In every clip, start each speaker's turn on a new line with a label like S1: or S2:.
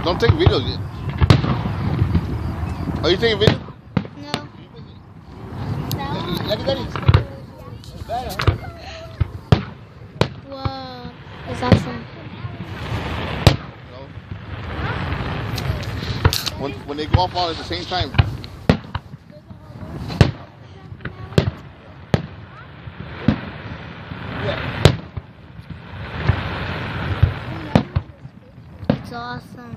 S1: Don't take videos yet. Are you taking videos?
S2: No.
S1: Daddy.
S2: Wow, it's awesome.
S1: When they go off all at the same time.
S2: It's awesome.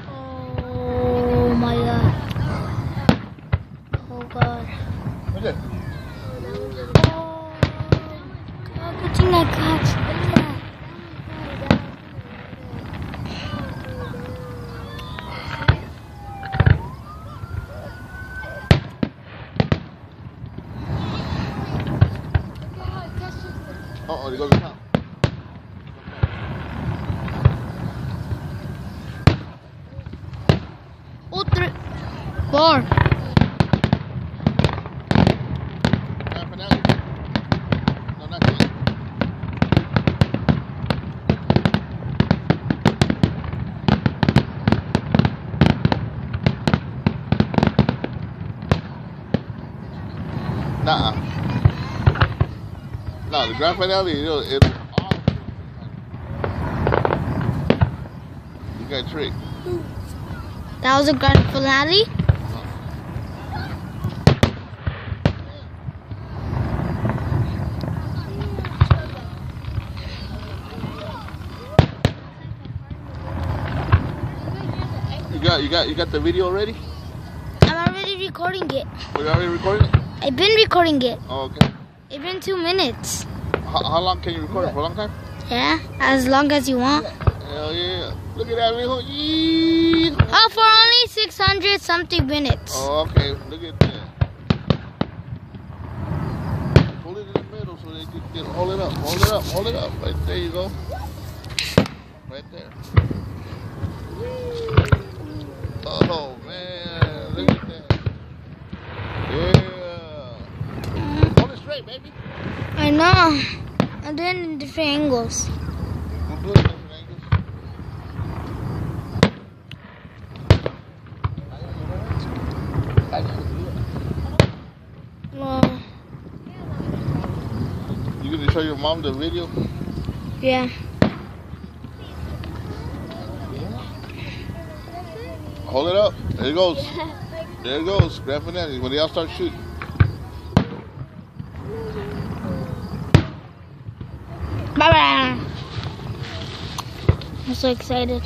S2: Oh my god. Oh god.
S1: What's it?
S2: Oh, good thing I catch.
S1: Oh, it goes down.
S2: Oh, 3, 4.
S1: No, not yet. Nah. No, the grand finale, it'll all. You got tricked.
S2: That was a grand finale.
S1: You got the video already?
S2: I'm already recording it.
S1: We're already recording it?
S2: I've been recording it.
S1: Oh, okay.
S2: It's been 2 minutes.
S1: How long can you record it? For a long time?
S2: Yeah, as long as you want.
S1: Hell yeah. Look at that video. Yee.
S2: Oh, for only 600 something minutes.
S1: Oh, okay. Look at that. Hold it in the middle so they can hold it up. Hold it up. Hold it up. Right there you go. Right there. Oh, man. Look at that. Yeah. Hold it straight, baby.
S2: I know. I'm doing it in different angles.
S1: We'll do it in different angles.
S2: Well,
S1: You gonna show your mom the video?
S2: yeah.
S1: Hold it up. There it goes. There it goes. Grand finale. When they all start shooting.
S2: Bye-bye. I'm so excited.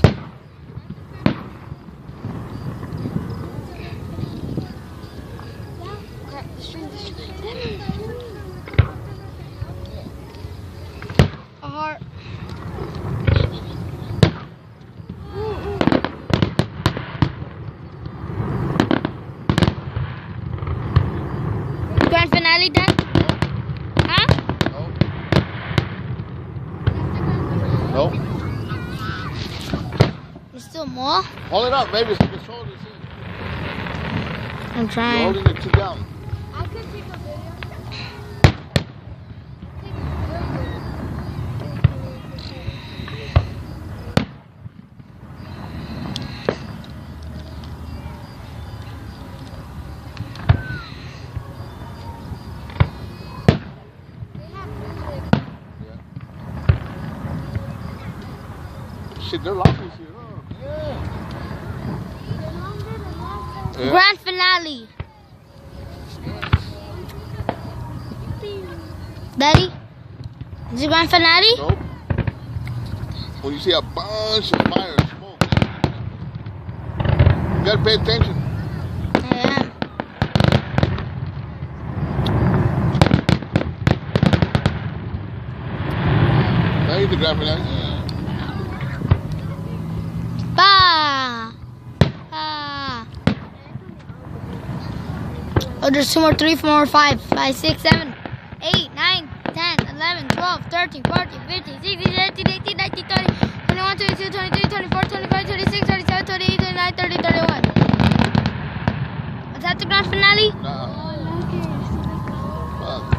S2: A heart. Grand finale done? Huh?
S1: No.
S2: There's still more?
S1: Hold it up, baby. So you can show this in.
S2: I'm
S1: You're
S2: trying.
S1: holding it too down.
S3: I could take a video.
S1: Shit, they're lost this year, huh? Yeah.
S2: Grand finale. Daddy? Is it grand finale?
S1: Nope. When you see a bunch of fire and smoke, you gotta pay attention.
S2: Yeah.
S1: That ain't the grand finale.
S2: Bah! Ah. Oh, there's 2 more, 3, 4 more, 5, 5, 6, 7, 8, 9, 10, 11, 12, 13, 14, 15, 16, 17, 18, 19, 20, 21, 22, 23, 24, 25, 26, 27, 28, 29, 30, 31. Was that the grand finale?
S1: Nah. Fuck.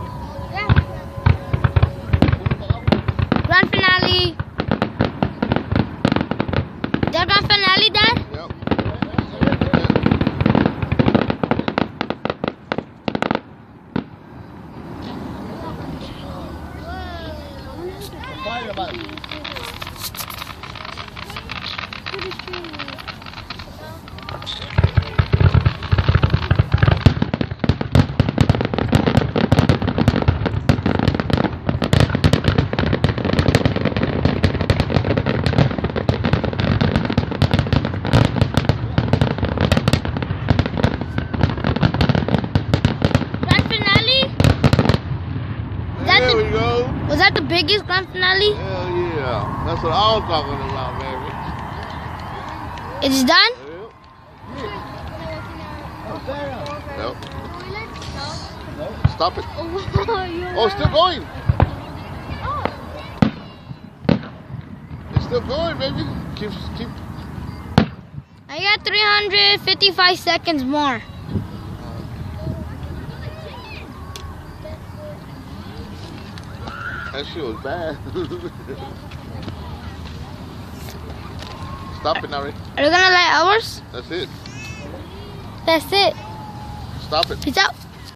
S1: excited about it. There we go.
S2: Was that the biggest grand finale?
S1: Hell yeah. That's what I was talking about, baby.
S2: It's done?
S1: Yep. Stop it. Oh, it's still going. It's still going, baby. Keep.
S2: I got 355 seconds more.
S1: That shit was bad. Stop it now, Ray.
S2: Are you gonna light ours?
S1: That's it.
S2: That's it.
S1: Stop it.
S2: Peace out.